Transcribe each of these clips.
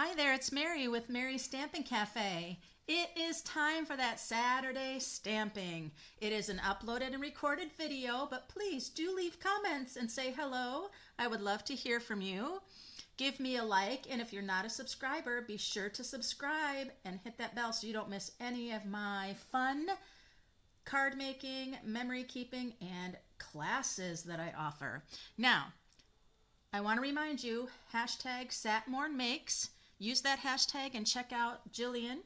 Hi there, it's Mary with Mary's Stampin' Cafe. It is time for that Saturday stamping. It is an uploaded and recorded video, but please do leave comments and say hello. I would love to hear from you. Give me a like, and if you're not a subscriber, be sure to subscribe and hit that bell so you don't miss any of my fun card making, memory keeping, and classes that I offer. Now, I want to remind you, hashtag #SatMornMakes. Use that hashtag and check out Jillian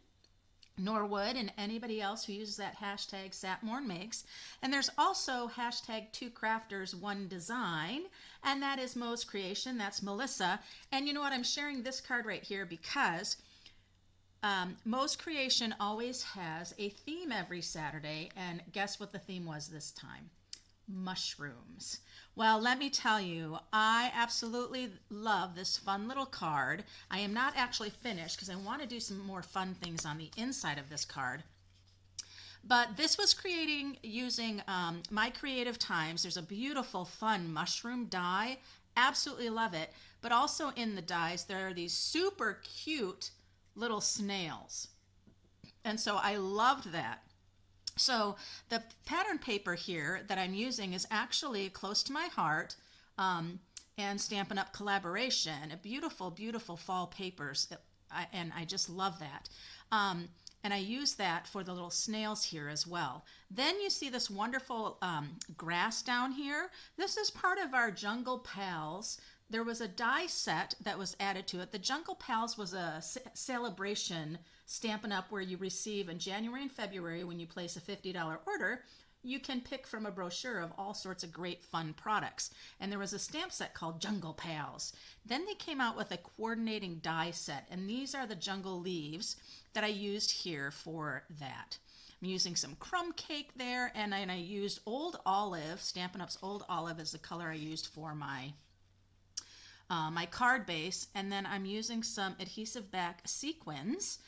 Norwood and anybody else who uses that hashtag #SatMornMakes. And there's also hashtag 2crafters1design, and that is Mo's creation. That's Melissa. And you know what? I'm sharing this card right here because Mo's creation always has a theme every Saturday, and guess what the theme was this time? Mushrooms. Well, let me tell you, I absolutely love this fun little card. I am not actually finished because I want to do some more fun things on the inside of this card. But this was creating using my creative times. There's a beautiful, fun mushroom die. Absolutely love it. But also in the dies, there are these super cute little snails. And so I loved that. So the pattern paper here that I'm using is actually close to my heart, and Stampin' Up! Collaboration, a beautiful, beautiful fall papers, and I just love that. And I use that for the little snails here as well. Then you see this wonderful grass down here. This is part of our Jungle Pals. There was a die set that was added to it. The Jungle Pals was a celebration Stampin' Up! Where you receive in January and February when you place a $50 order, you can pick from a brochure of all sorts of great fun products. And there was a stamp set called Jungle Pals. Then they came out with a coordinating die set, and these are the jungle leaves that I used here for that. I'm using some crumb cake there, and I used Old Olive. Stampin' Up's Old Olive is the color I used for my card base, and then I'm using some adhesive back sequins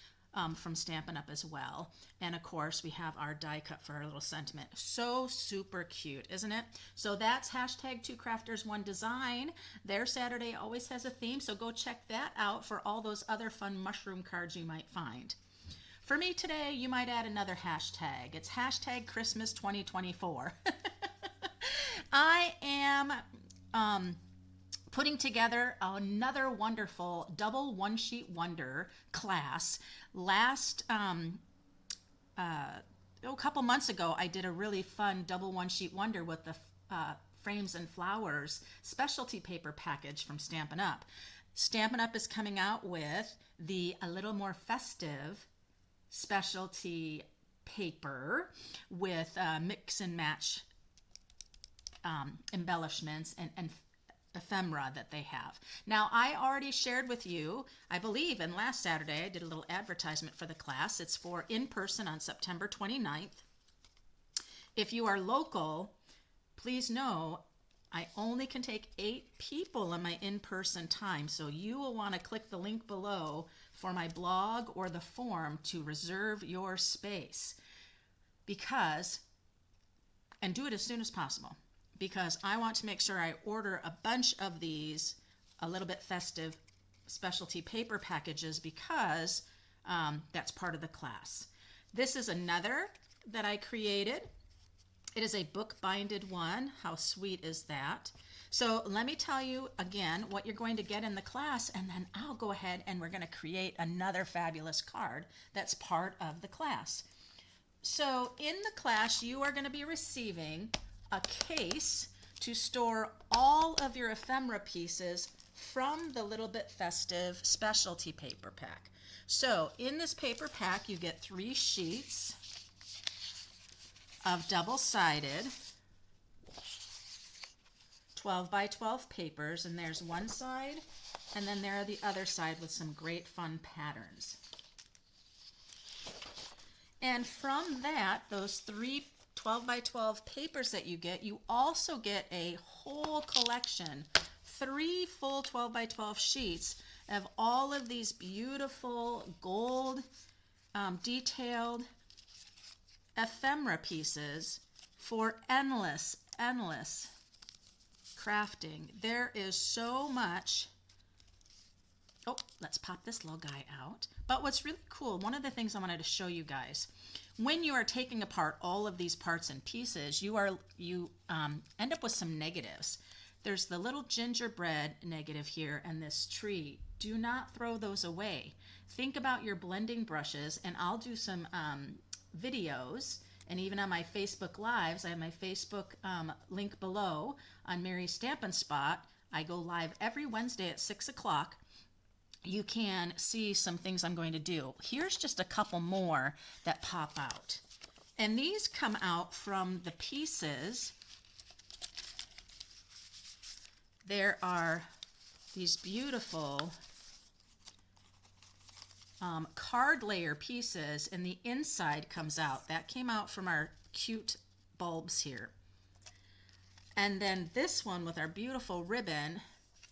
from Stampin' Up! As well. And of course, we have our die cut for our little sentiment. So super cute, isn't it? So that's hashtag 2crafters1design. Their Saturday always has a theme, so go check that out for all those other fun mushroom cards you might find. For me today, you might add another hashtag. It's hashtag Christmas 2024. I am putting together another wonderful double one-sheet wonder class. A couple months ago, I did a really fun double one-sheet wonder with the Frames and Flowers specialty paper package from Stampin' Up! Stampin' Up! Is coming out with the A Little More Festive specialty paper with mix and match embellishments and ephemera that they have. Now, I already shared with you, I believe in last Saturday, I did a little advertisement for the class. It's for in-person on September 29th. If you are local, please know I only can take 8 people in my in-person time, so you will want to click the link below for my blog or the form to reserve your space, and do it as soon as possible, because I want to make sure I order a bunch of these a little bit festive specialty paper packages, because that's part of the class. This is another that I created. It is a book-binded one. How sweet is that? So let me tell you again what you're going to get in the class, and then I'll go ahead and we're going to create another fabulous card that's part of the class. So in the class, you are going to be receiving a case to store all of your ephemera pieces from the Little Bit Festive specialty paper pack. So in this paper pack, you get 3 sheets of double-sided 12 by 12 papers, and there's one side, and then there are the other side with some great fun patterns. And from that, those 3 12 by 12 papers that you also get a whole collection, 3 full 12 by 12 sheets of all of these beautiful gold detailed ephemera pieces for endless crafting. There is so much Oh, let's pop this little guy out. But what's really cool, one of the things I wanted to show you guys, when you are taking apart all of these parts and pieces, you end up with some negatives. There's the little gingerbread negative here and this tree. Do not throw those away. Think about your blending brushes, and I'll do some videos, and even on my Facebook Lives, I have my Facebook link below on Mary's Stampin' Spot. I go live every Wednesday at 6 o'clock. You can see some things I'm going to do. Here's just a couple more that pop out. And these come out from the pieces. There are these beautiful card layer pieces, and the inside comes out. That came out from our cute bulbs here. And then this one with our beautiful ribbon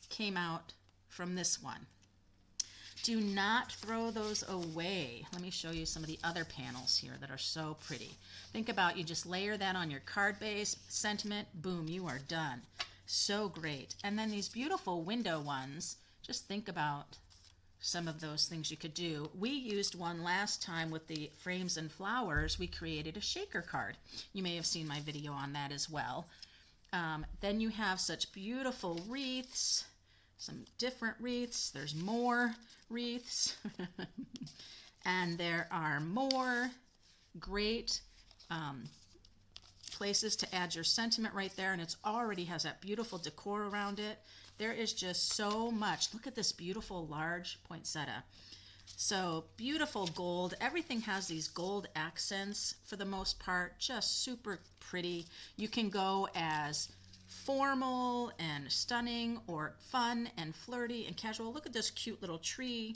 came out from this one. Do not throw those away. Let me show you some of the other panels here that are so pretty. Think about, you just layer that on your card base, sentiment, boom, you are done. So great. And then these beautiful window ones, just think about some of those things you could do. We used one last time with the frames and flowers. We created a shaker card. You may have seen my video on that as well. Then you have such beautiful wreaths, some different wreaths. There's more wreaths. And there are more great places to add your sentiment right there, and it's already has that beautiful decor around it. There is just so much. Look at this beautiful large poinsettia. So beautiful gold. Everything has these gold accents for the most part. Just super pretty. You can go as formal and stunning, or fun and flirty and casual. Look at this cute little tree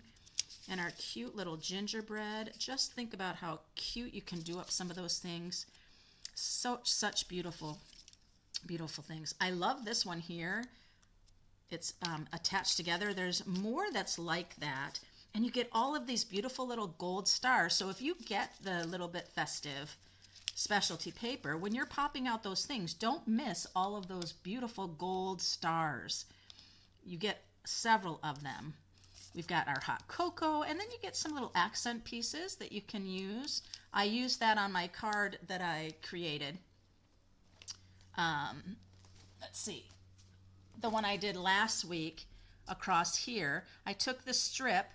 and our cute little gingerbread. Just think about how cute you can do up some of those things. Such beautiful, beautiful things. I love this one here. It's attached together. There's more that's like that. And you get all of these beautiful little gold stars. So if you get the Little Bit Festive specialty paper, when you're popping out those things, don't miss all of those beautiful gold stars. You get several of them. We've got our hot cocoa, and then you get some little accent pieces that you can use. I used that on my card that I created. Let's see. The one I did last week across here, I took the strip,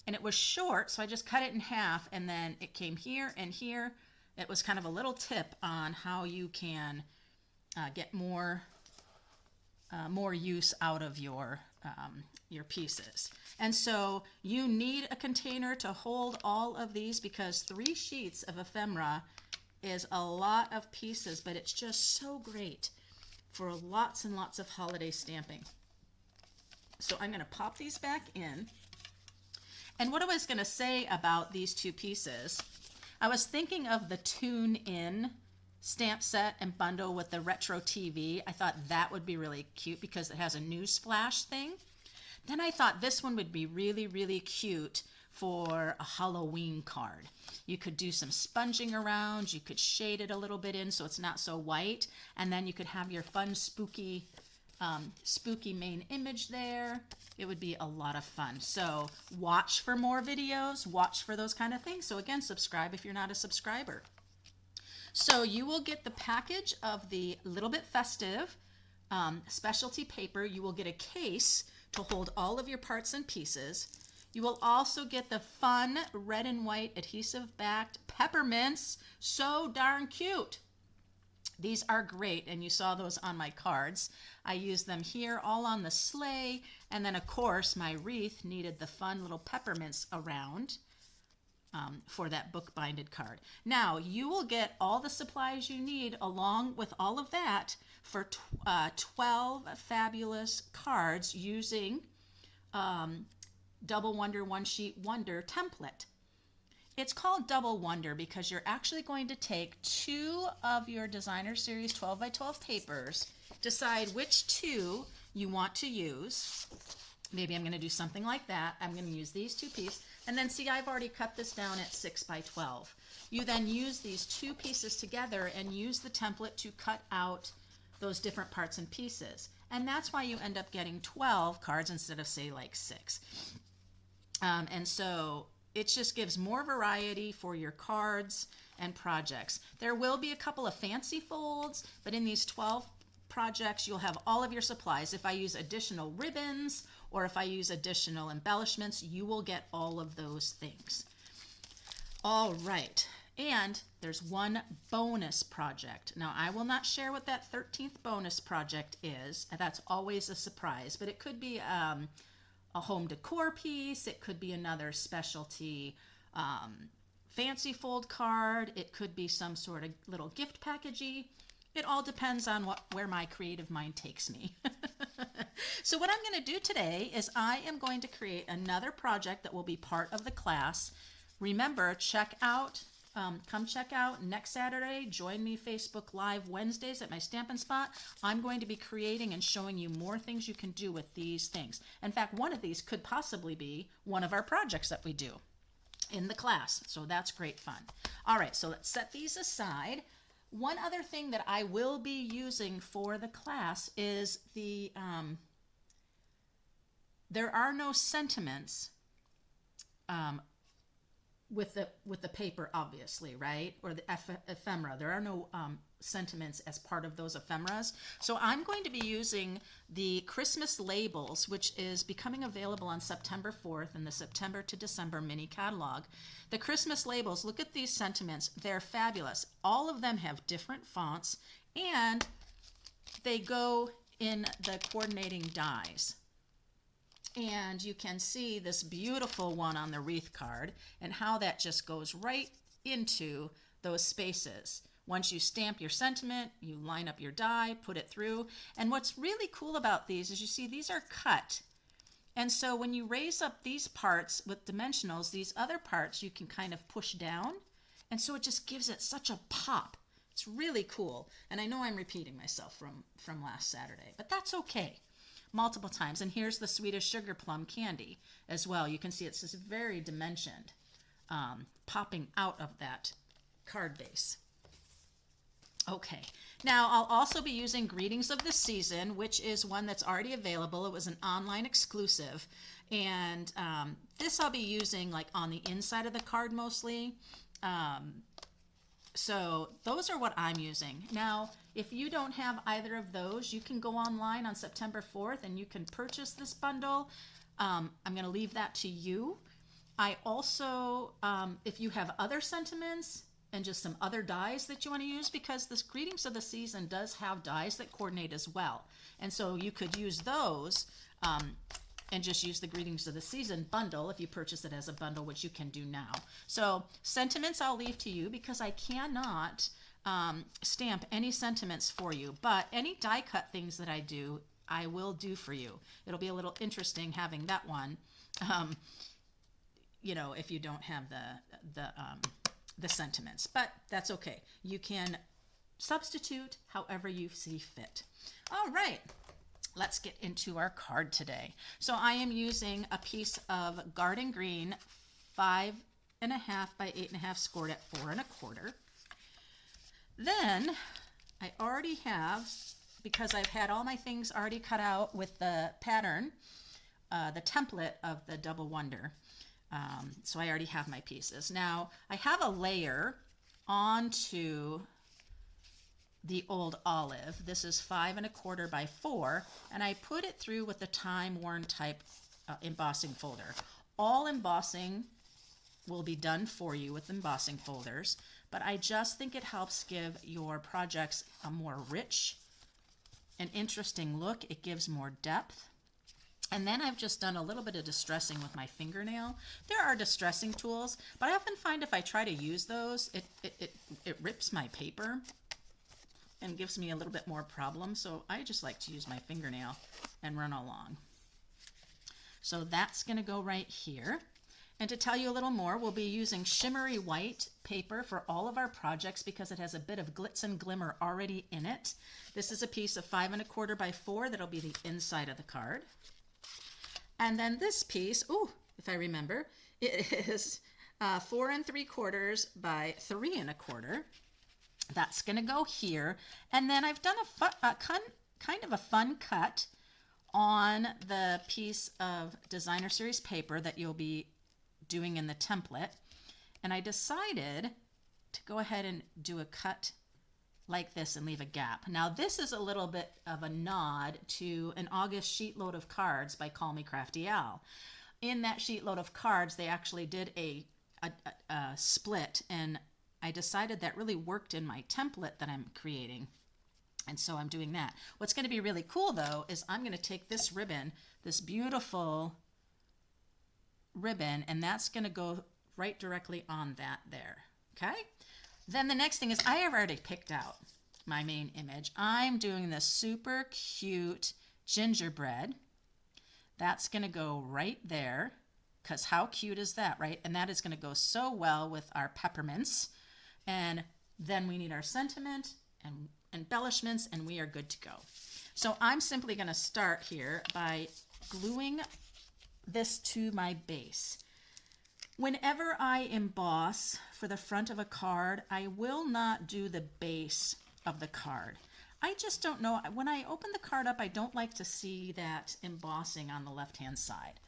and it was short, so I just cut it in half, and then it came here and here. It was kind of a little tip on how you can get more use out of your pieces. And so you need a container to hold all of these, because 3 sheets of ephemera is a lot of pieces, but it's just so great for lots and lots of holiday stamping. So I'm going to pop these back in. And what I was going to say about these 2 pieces, I was thinking of the Tune In stamp set and bundle with the retro TV. I thought that would be really cute because it has a news flash thing. Then I thought this one would be really, really cute for a Halloween card. You could do some sponging around, you could shade it a little bit in so it's not so white, and then you could have your fun spooky main image there. It would be a lot of fun. So watch for more videos, watch for those kind of things. So again, subscribe if you're not a subscriber. So you will get the package of the Little Bit Festive specialty paper. You will get a case to hold all of your parts and pieces. You will also get the fun red and white adhesive backed peppermints. So darn cute. These are great, and you saw those on my cards. I used them here all on the sleigh, and then of course my wreath needed the fun little peppermints around for that book-binded card. Now you will get all the supplies you need along with all of that for 12 fabulous cards using Double Wonder One Sheet Wonder template. It's called Double Wonder because you're actually going to take 2 of your Designer Series 12 by 12 papers, decide which 2 you want to use. Maybe I'm going to do something like that. I'm going to use these 2 pieces. And then see, I've already cut this down at 6 by 12. You then use these 2 pieces together and use the template to cut out those different parts and pieces. And that's why you end up getting 12 cards instead of, say, like 6. And so it just gives more variety for your cards and projects. There will be a couple of fancy folds, but in these 12 projects, you'll have all of your supplies. If I use additional ribbons or if I use additional embellishments, you will get all of those things. All right. And there's one bonus project. Now, I will not share what that 13th bonus project is. That's always a surprise, but it could be a home decor piece. It could be another specialty fancy fold card. It could be some sort of little gift packagey. It all depends on where my creative mind takes me. So what I'm going to do today is I am going to create another project that will be part of the class. Remember, come check out next Saturday. Join me Facebook Live Wednesdays at my Stampin' Spot. I'm going to be creating and showing you more things you can do with these things. In fact, one of these could possibly be one of our projects that we do in the class. So that's great fun. All right, so let's set these aside. One other thing that I will be using for the class is there are no sentiments with the paper, obviously, right? Or the ephemera. There are no sentiments as part of those ephemeras. So I'm going to be using the Christmas labels, which is becoming available on September 4th in the September to December mini catalog. The Christmas labels, look at these sentiments. They're fabulous. All of them have different fonts, and they go in the coordinating dies. And you can see this beautiful one on the wreath card and how that just goes right into those spaces. Once you stamp your sentiment, you line up your die, put it through. And what's really cool about these is you see these are cut. And so when you raise up these parts with dimensionals, these other parts you can kind of push down. And so it just gives it such a pop. It's really cool. And I know I'm repeating myself from last Saturday, but that's okay. Multiple times. And here's the Swedish sugar plum candy as well. You can see it's just very dimensioned, popping out of that card base. Okay, now I'll also be using Greetings of the Season, which is one that's already available. It was an online exclusive, and this I'll be using like on the inside of the card mostly. So those are what I'm using. Now, if you don't have either of those, you can go online on September 4th and you can purchase this bundle. I'm going to leave that to you. I also, if you have other sentiments and just some other dies that you want to use, because this Greetings of the Season does have dies that coordinate as well. And so you could use those and just use the Greetings of the Season bundle if you purchase it as a bundle, which you can do now. So sentiments I'll leave to you because I cannot stamp any sentiments for you, but any die cut things that I do, I will do for you. It'll be a little interesting having that one, if you don't have the sentiments, but that's okay. You can substitute however you see fit. All right. Let's get into our card today. So I am using a piece of Garden Green 5.5 by 8.5 scored at 4 1/4. Then I already have, because I've had all my things already cut out with the pattern, the template of the Double Wonder. So I already have my pieces. Now I have a layer onto the old olive. This is 5 1/4 by 4, and I put it through with the time-worn type embossing folder. All embossing will be done for you with embossing folders, but I just think it helps give your projects a more rich and interesting look. It gives more depth. And then I've just done a little bit of distressing with my fingernail. There are distressing tools, but I often find if I try to use those, it rips my paper and gives me a little bit more problem. So I just like to use my fingernail and run along. So that's going to go right here. And to tell you a little more, we'll be using shimmery white paper for all of our projects because it has a bit of glitz and glimmer already in it. This is a piece of 5 1/4 by 4 that'll be the inside of the card. And then this piece, if I remember, it is 4 3/4 by 3 1/4. That's going to go here. And then I've done a kind of a fun cut on the piece of designer series paper that you'll be doing in the template. And I decided to go ahead and do a cut like this and leave a gap. Now this is a little bit of a nod to an August sheet load of cards by Call Me Crafty Al. In that sheet load of cards, they actually did a split, and I decided that really worked in my template that I'm creating. And so I'm doing that. What's going to be really cool though is I'm going to take this ribbon, this beautiful ribbon, and that's going to go right directly on that there. Okay? Then the next thing is I have already picked out my main image. I'm doing this super cute gingerbread. That's going to go right there, because how cute is that, right? And that is going to go so well with our peppermints. And then we need our sentiment and embellishments, and we are good to go. So I'm simply going to start here by gluing this to my base. Whenever I emboss for the front of a card, I will not do the base of the card. I just don't know. When I open the card up, I don't like to see that embossing on the left-hand side.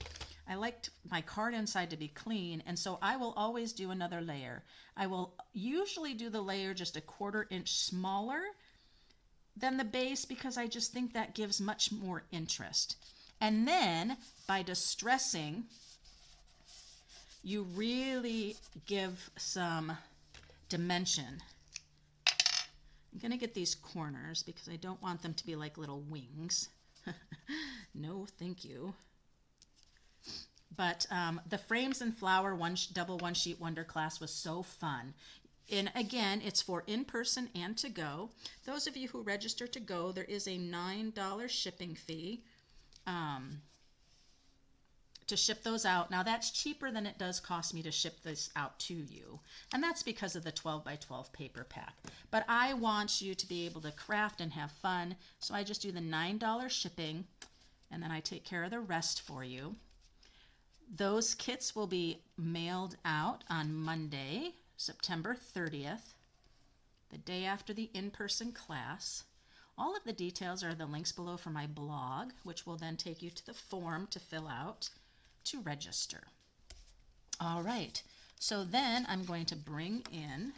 I like my card inside to be clean, and so I will always do another layer. I will usually do the layer just a 1/4 inch smaller than the base because I just think that gives much more interest. And then by distressing, you really give some dimension. I'm going to get these corners because I don't want them to be like little wings. No, thank you. But the Frames and Flower double one sheet wonder class was so fun. And again, it's for in-person and to go. Those of you who register to go, there is a $9 shipping fee to ship those out. Now that's cheaper than it does cost me to ship this out to you. And that's because of the 12 by 12 paper pack. But I want you to be able to craft and have fun. So I just do the $9 shipping, and then I take care of the rest for you. Those kits will be mailed out on Monday, September 30th, the day after the in-person class. All of the details are the links below for my blog, which will then take you to the form to fill out to register. All right, so then I'm going to bring in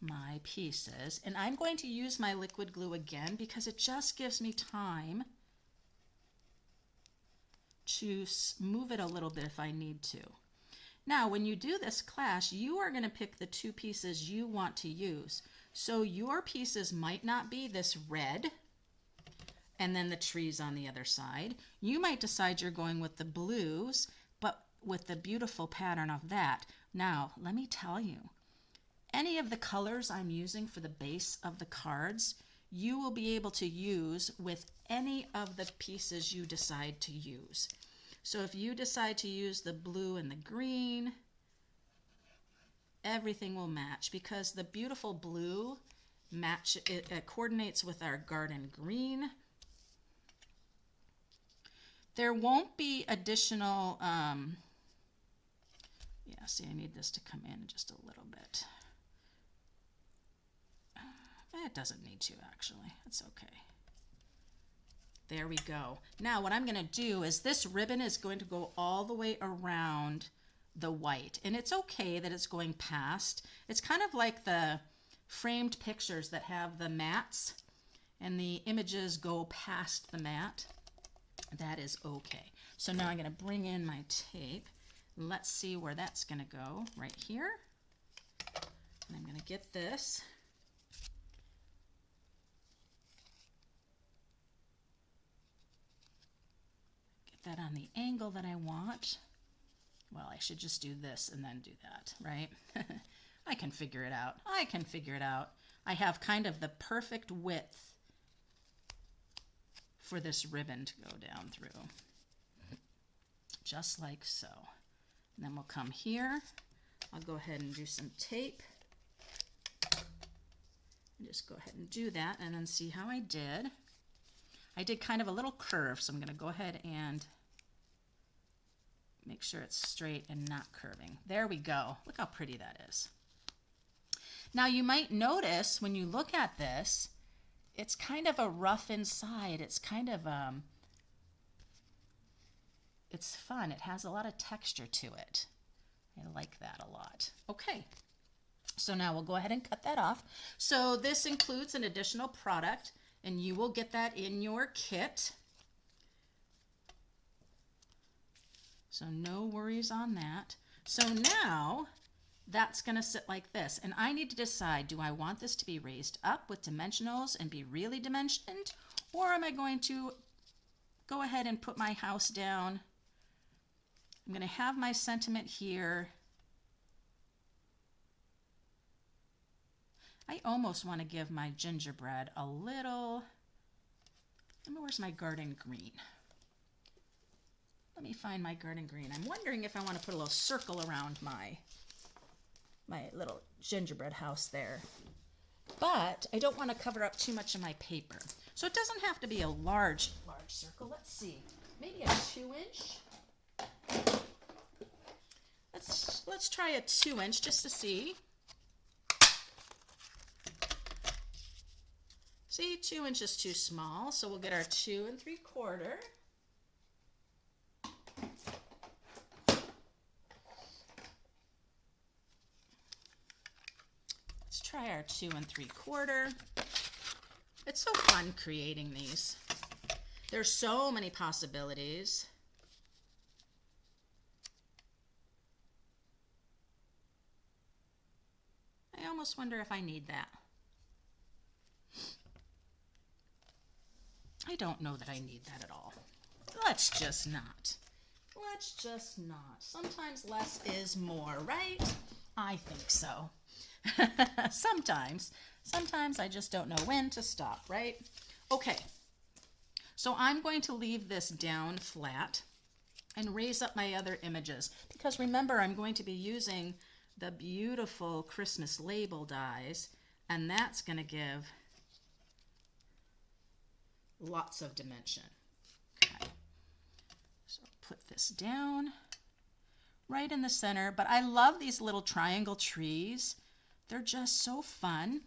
my pieces, and I'm going to use my liquid glue again because it just gives me time to move it a little bit if I need to. Now, when you do this class, you are going to pick the 2 pieces you want to use. So your pieces might not be this red and then the trees on the other side. You might decide you're going with the blues, but with the beautiful pattern of that. Now, let me tell you, any of the colors I'm using for the base of the cards, you will be able to use with any of the pieces you decide to use. So if you decide to use the blue and the green, everything will match because the beautiful blue it coordinates with our garden green. There won't be additional, see, I need this to come in just a little bit. It doesn't need to, actually. It's okay. There we go. Now what I'm going to do is this ribbon is going to go all the way around the white. And it's okay that it's going past. It's kind of like the framed pictures that have the mats and the images go past the mat. That is okay. So now I'm going to bring in my tape. Let's see where that's going to go. Right here. And I'm going to get this. That on the angle that I want. Well, I should just do this and then do that, right? I can figure it out. I can figure it out. I have kind of the perfect width for this ribbon to go down through. Just like so. And then we'll come here. I'll go ahead and do some tape. And just go ahead and do that and then see how I did. I did kind of a little curve, so I'm going to go ahead and make sure it's straight and not curving. There we go. Look how pretty that is. Now you might notice when you look at this, it's kind of a rough inside. It's kind of, it's fun. It has a lot of texture to it. I like that a lot. Okay, so now we'll go ahead and cut that off. So this includes an additional product, and you will get that in your kit. So no worries on that. So now that's going to sit like this, and I need to decide, do I want this to be raised up with dimensionals and be really dimensioned, or am I going to go ahead and put my house down? I'm going to have my sentiment here. I almost want to give my gingerbread a little, where's my garden green? Let me find my garden green. I'm wondering if I want to put a little circle around my little gingerbread house there. But I don't want to cover up too much of my paper. So it doesn't have to be a large circle. Let's see, maybe a 2-inch. Let's try a 2-inch just to see. See, 2 inches too small, so we'll get our 2 3/4. Let's try our 2 3/4. It's so fun creating these. There's so many possibilities. I almost wonder if I need that. I don't know that I need that at all. Let's just not. Let's just not. Sometimes less is more, right? I think so. Sometimes I just don't know when to stop, right? Okay, so I'm going to leave this down flat and raise up my other images, because remember, I'm going to be using the beautiful Christmas label dies, and that's going to give lots of dimension. Okay, so put this down right in the center, but I love these little triangle trees. They're just so fun.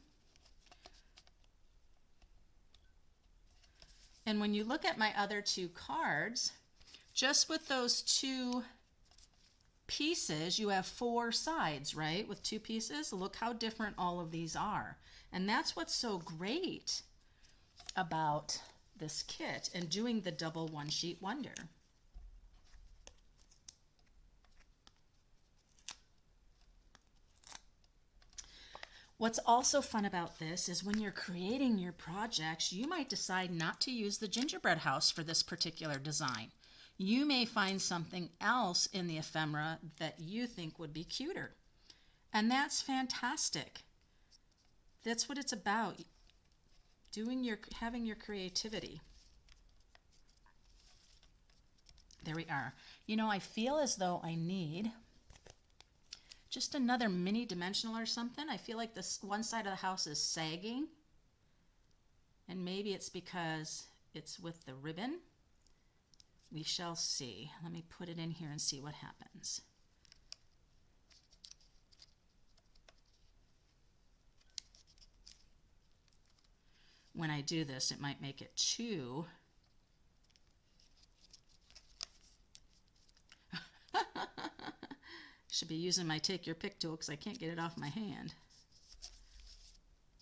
And when you look at my other 2 cards, just with those 2 pieces, you have 4 sides, right? With 2 pieces, look how different all of these are. And that's what's so great about this kit and doing the double 1-sheet wonder. What's also fun about this is when you're creating your projects, you might decide not to use the gingerbread house for this particular design. You may find something else in the ephemera that you think would be cuter. And that's fantastic. That's what it's about. Having your creativity. There we are. You know, I feel as though I need just another mini dimensional or something. I feel like this one side of the house is sagging, and maybe it's because it's with the ribbon. We shall see. Let me put it in here and see what happens. When I do this, it might make it too. Should be using my take your pick tool because I can't get it off my hand.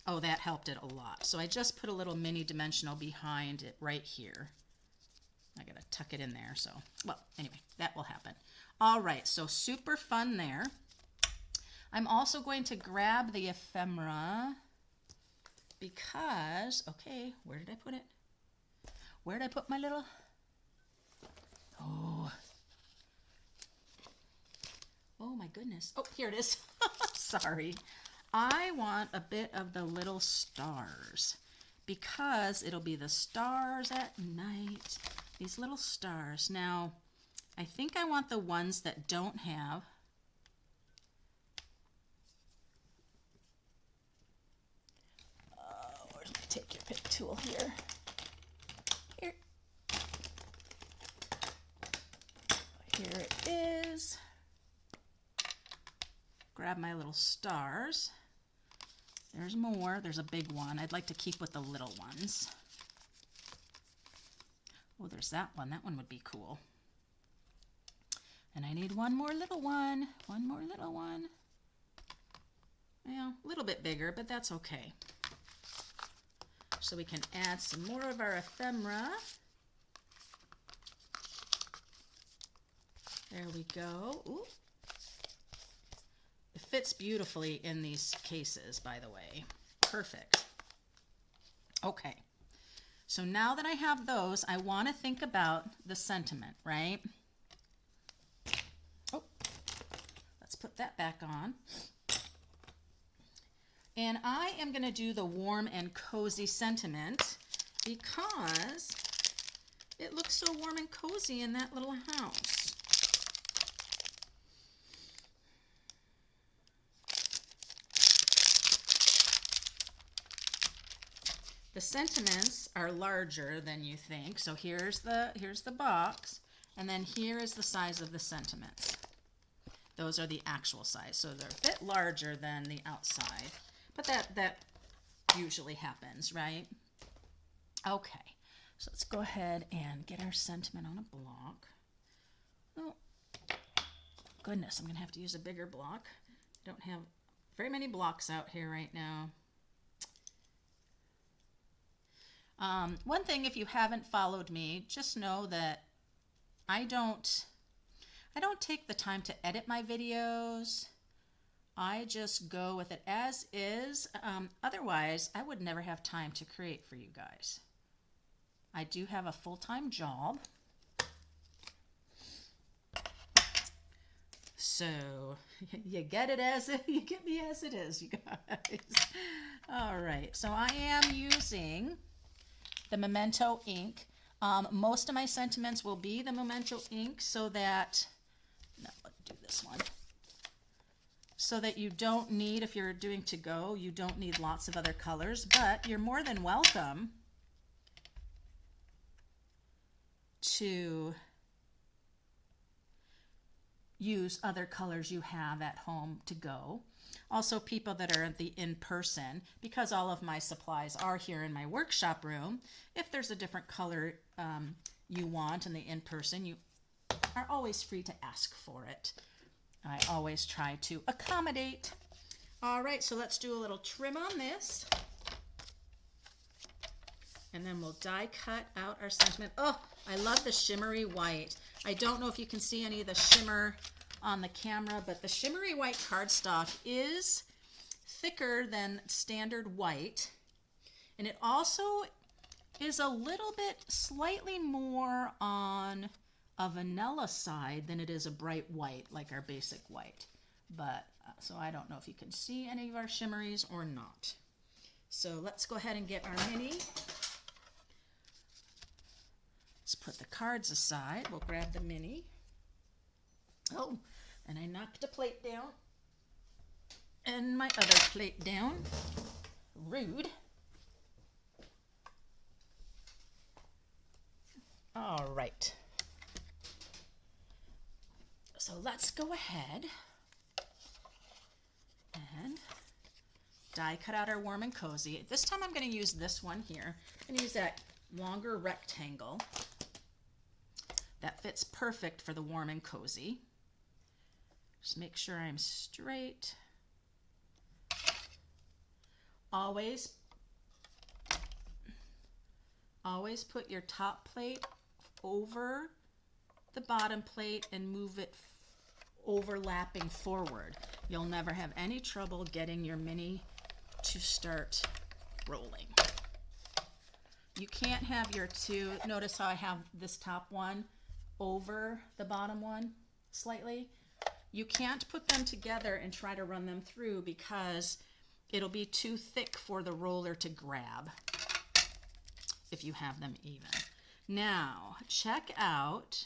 Oh, that helped it a lot. So I just put a little mini dimensional behind it right here. I gotta tuck it in there, so, well, anyway, that will happen. All right, so super fun there. I'm also going to grab the ephemera because, okay, where did I put it? Where did I put my little, oh my goodness. Oh, here it is. Sorry. I want a bit of the little stars because it'll be the stars at night. These little stars. Now, I think I want the ones that don't have where's my take your pick tool here? Here. Here it is. Grab my little stars. There's more. There's a big one. I'd like to keep with the little ones. Oh, there's that one. That one would be cool. And I need one more little one. One more little one. Well, a little bit bigger, but that's okay. So we can add some more of our ephemera. There we go. Ooh. It fits beautifully in these cases, by the way. Perfect. Okay. So now that I have those, I want to think about the sentiment, right? Oh, let's put that back on. And I am going to do the warm and cozy sentiment because it looks so warm and cozy in that little house. The sentiments are larger than you think. So here's the box, and then here is the size of the sentiments. Those are the actual size. So they're a bit larger than the outside, but that usually happens, right? Okay, so let's go ahead and get our sentiment on a block. Oh, goodness, I'm gonna have to use a bigger block. I don't have very many blocks out here right now. One thing, if you haven't followed me, just know that I don't take the time to edit my videos. I just go with it as is. Otherwise, I would never have time to create for you guys. I do have a full-time job. So you get it as it, you get me as it is, you guys. All right, so I am using the Memento ink. Most of my sentiments will be the Memento ink so that, no, let's do this one. So that you don't need, if you're doing to go, you don't need lots of other colors, but you're more than welcome to use other colors you have at home to go. Also, people that are at the in-person, because all of my supplies are here in my workshop room, if there's a different color you want in the in-person, you are always free to ask for it. I always try to accommodate. All right, so let's do a little trim on this. And then we'll die cut out our sentiment. Oh, I love the shimmery white. I don't know if you can see any of the shimmer on the camera, but the shimmery white cardstock is thicker than standard white. And it also is a little bit slightly more on a vanilla side than it is a bright white, like our basic white. But, so I don't know if you can see any of our shimmeries or not. So let's go ahead and get our mini. Let's put the cards aside. We'll grab the mini. Oh, and I knocked a plate down. And my other plate down. Rude. All right. So let's go ahead and die cut out our warm and cozy. This time I'm going to use this one here. I'm going to use that longer rectangle. That fits perfect for the warm and cozy. Just make sure I'm straight. Always put your top plate over the bottom plate and move it overlapping forward. You'll never have any trouble getting your mini to start rolling. You can't have your two, notice how I have this top one over the bottom one slightly. You can't put them together and try to run them through because it'll be too thick for the roller to grab if you have them even. Now, check out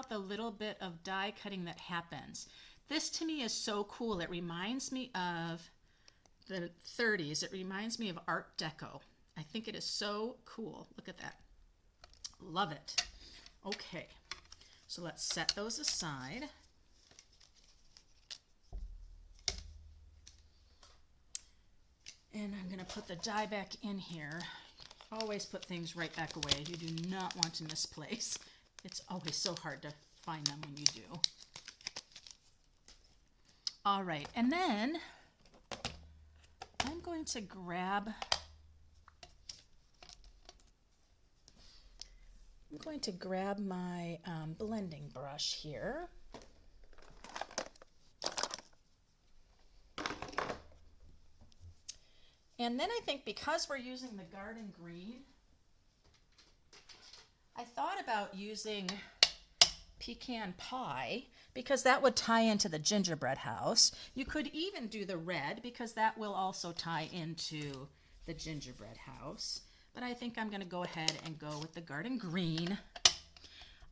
the little bit of die cutting that happens. This to me is so cool. It reminds me of the 30s. It reminds me of Art Deco. I think it is so cool. Look at that. Love it. Okay, so let's set those aside. And I'm going to put the die back in here. Always put things right back away. You do not want to misplace. It's always so hard to find them when you do. All right, and then I'm going to grab my blending brush here. And then I think because we're using the garden green, I thought about using pecan pie because that would tie into the gingerbread house. You could even do the red because that will also tie into the gingerbread house. But I think I'm going to go ahead and go with the garden green.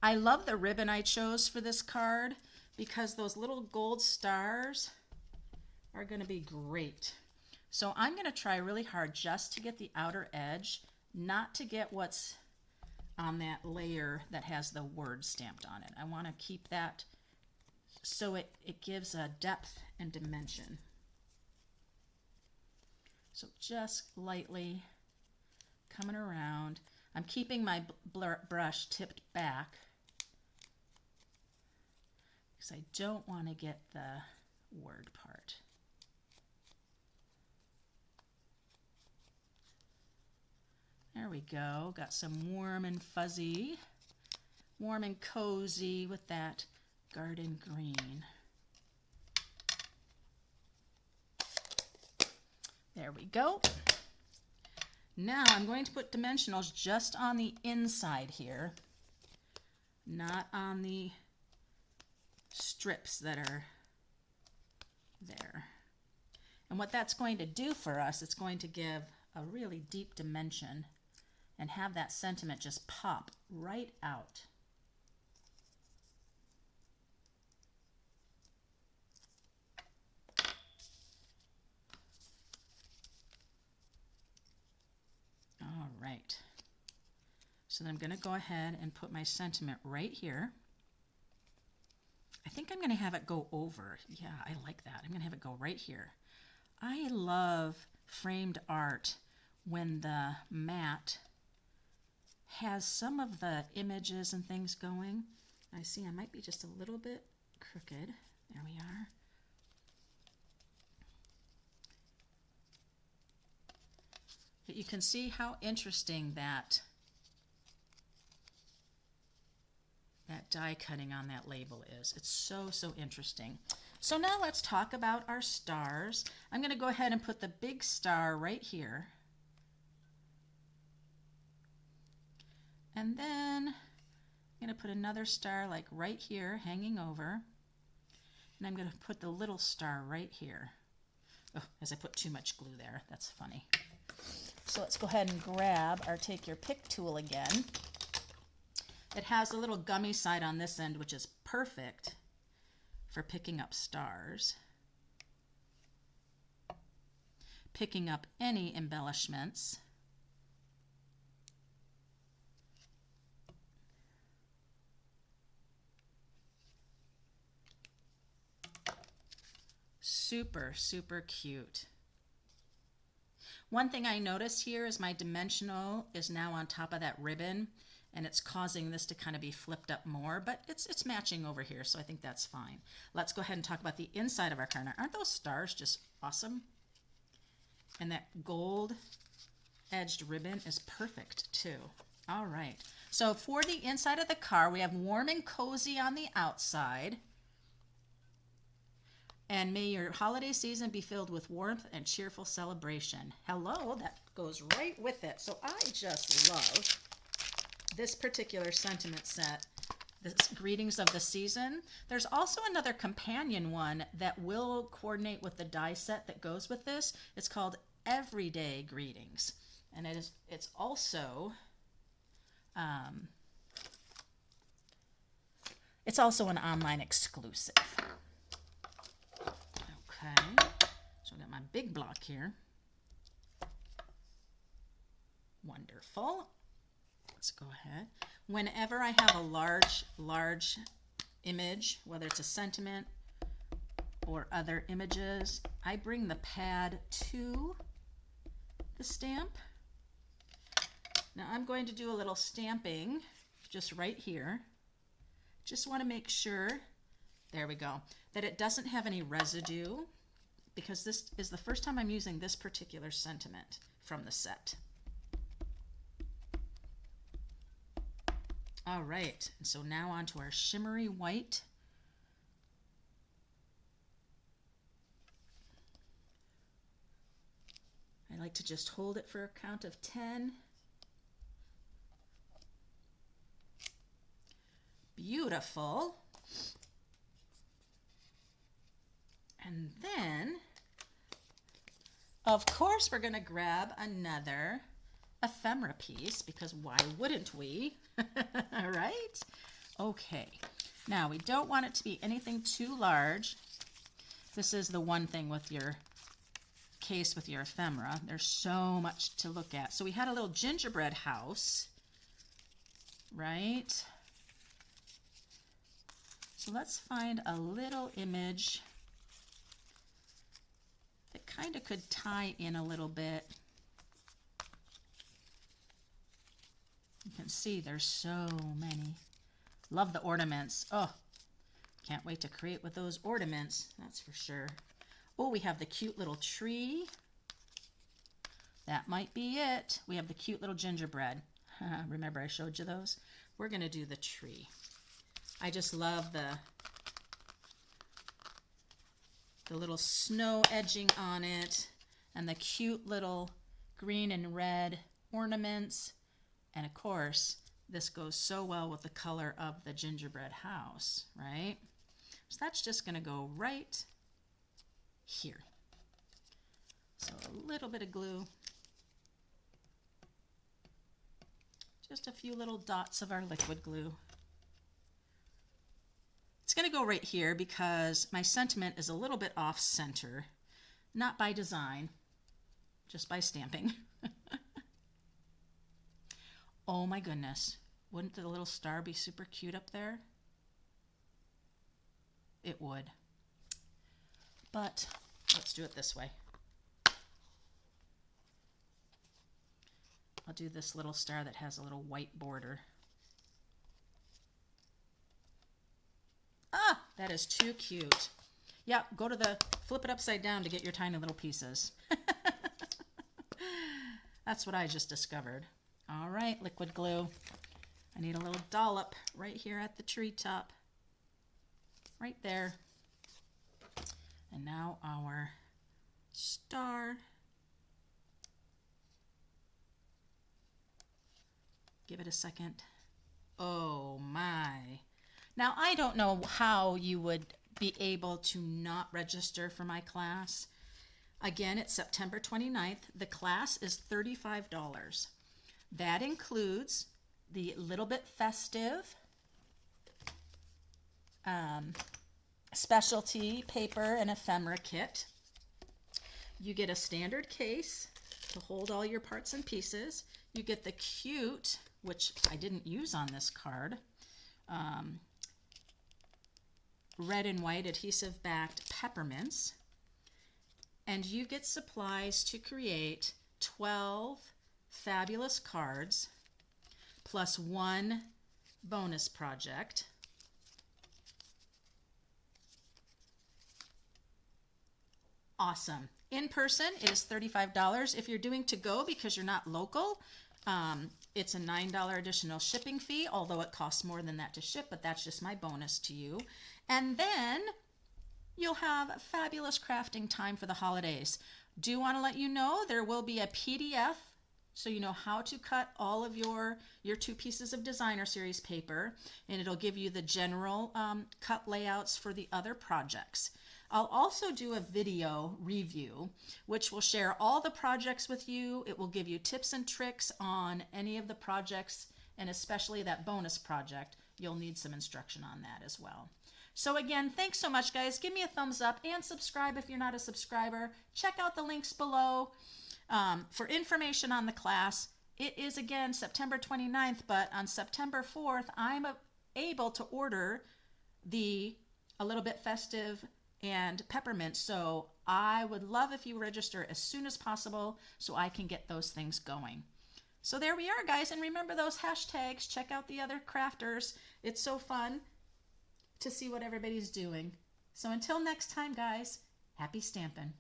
I love the ribbon I chose for this card because those little gold stars are going to be great. So I'm going to try really hard just to get the outer edge, not to get what's on that layer that has the word stamped on it. I want to keep that so it gives a depth and dimension. So just lightly coming around. I'm keeping my brush tipped back because I don't want to get the word part. There we go. Got some warm and fuzzy, warm and cozy with that garden green. There we go. Now I'm going to put dimensionals just on the inside here, not on the strips that are there. And what that's going to do for us, it's going to give a really deep dimension and have that sentiment just pop right out. All right. So then I'm going to go ahead and put my sentiment right here. I think I'm going to have it go over. Yeah, I like that. I'm going to have it go right here. I love framed art when the mat has some of the images and things going. I see I might be just a little bit crooked. There we are. But you can see how interesting that die cutting on that label is. It's so interesting. So now let's talk about our stars. I'm going to go ahead and put the big star right here. And then I'm going to put another star like right here hanging over. And I'm going to put the little star right here. Oh, as I put too much glue there. That's funny. So let's go ahead and grab our Take Your Pick tool again. It has a little gummy side on this end, which is perfect for picking up stars, picking up any embellishments. Super cute. One thing I notice here is my dimensional is now on top of that ribbon, and it's causing this to kind of be flipped up more, but it's matching over here, so I think that's fine. Let's go ahead and talk about the inside of our card. Aren't those stars just awesome? And that gold edged ribbon is perfect too. All right, so for the inside of the car, we have warm and cozy on the outside. And may your holiday season be filled with warmth and cheerful celebration. Hello, that goes right with it. So I just love this particular sentiment set, this Greetings of the Season. There's also another companion one that will coordinate with the die set that goes with this. It's called Everyday Greetings. And it's also an online exclusive. Okay, so I've got my big block here. Wonderful. Let's go ahead. Whenever I have a large image, whether it's a sentiment or other images, I bring the pad to the stamp. Now I'm going to do a little stamping just right here. Just want to make sure, there we go, that it doesn't have any residue, because this is the first time I'm using this particular sentiment from the set. All right, and so now on to our shimmery white. I like to just hold it for a count of 10. Beautiful. And then, of course, we're going to grab another ephemera piece, because why wouldn't we? All right? Okay. Now, we don't want it to be anything too large. This is the one thing with your case with your ephemera. There's so much to look at. So we had a little gingerbread house, right? So let's find a little image that kind of could tie in a little bit. You can see there's so many. Love the ornaments. Oh, can't wait to create with those ornaments, that's for sure. Oh, we have the cute little tree. That might be it. We have the cute little gingerbread. Remember I showed you those? We're going to do the tree. I just love the little snow edging on it, and the cute little green and red ornaments. And of course, this goes so well with the color of the gingerbread house, right? So that's just going to go right here. So a little bit of glue. Just a few little dots of our liquid glue. It's going to go right here because my sentiment is a little bit off center. Not by design, just by stamping. Oh my goodness. Wouldn't the little star be super cute up there? It would. But let's do it this way. I'll do this little star that has a little white border. Ah, that is too cute. Yeah, go to the, flip it upside down to get your tiny little pieces. That's what I just discovered. All right, liquid glue. I need a little dollop right here at the treetop. Right there. And now our star. Give it a second. Oh my. Now I don't know how you would be able to not register for my class. Again, it's September 29th. The class is $35. That includes the Little Bit Festive specialty paper and ephemera kit. You get a standard case to hold all your parts and pieces. You get the cute, which I didn't use on this card, red and white adhesive backed peppermints. And you get supplies to create 12 fabulous cards plus one bonus project. Awesome. In person, it is $35. If you're doing to go because you're not local, it's a $9 additional shipping fee, although it costs more than that to ship, but that's just my bonus to you. And then you'll have fabulous crafting time for the holidays. Do want to let you know there will be a PDF so you know how to cut all of your 2 pieces of designer series paper, and it'll give you the general cut layouts for the other projects. I'll also do a video review, which will share all the projects with you. It will give you tips and tricks on any of the projects, and especially that bonus project. You'll need some instruction on that as well. So again, thanks so much, guys. Give me a thumbs up and subscribe if you're not a subscriber. Check out the links below for information on the class. It is, again, September 29th, but on September 4th, I'm able to order a Little Bit Festive and peppermint. So I would love if you register as soon as possible so I can get those things going. So there we are, guys, and remember those hashtags. Check out the other crafters. It's so fun to see what everybody's doing. So until next time, guys, happy stampin'.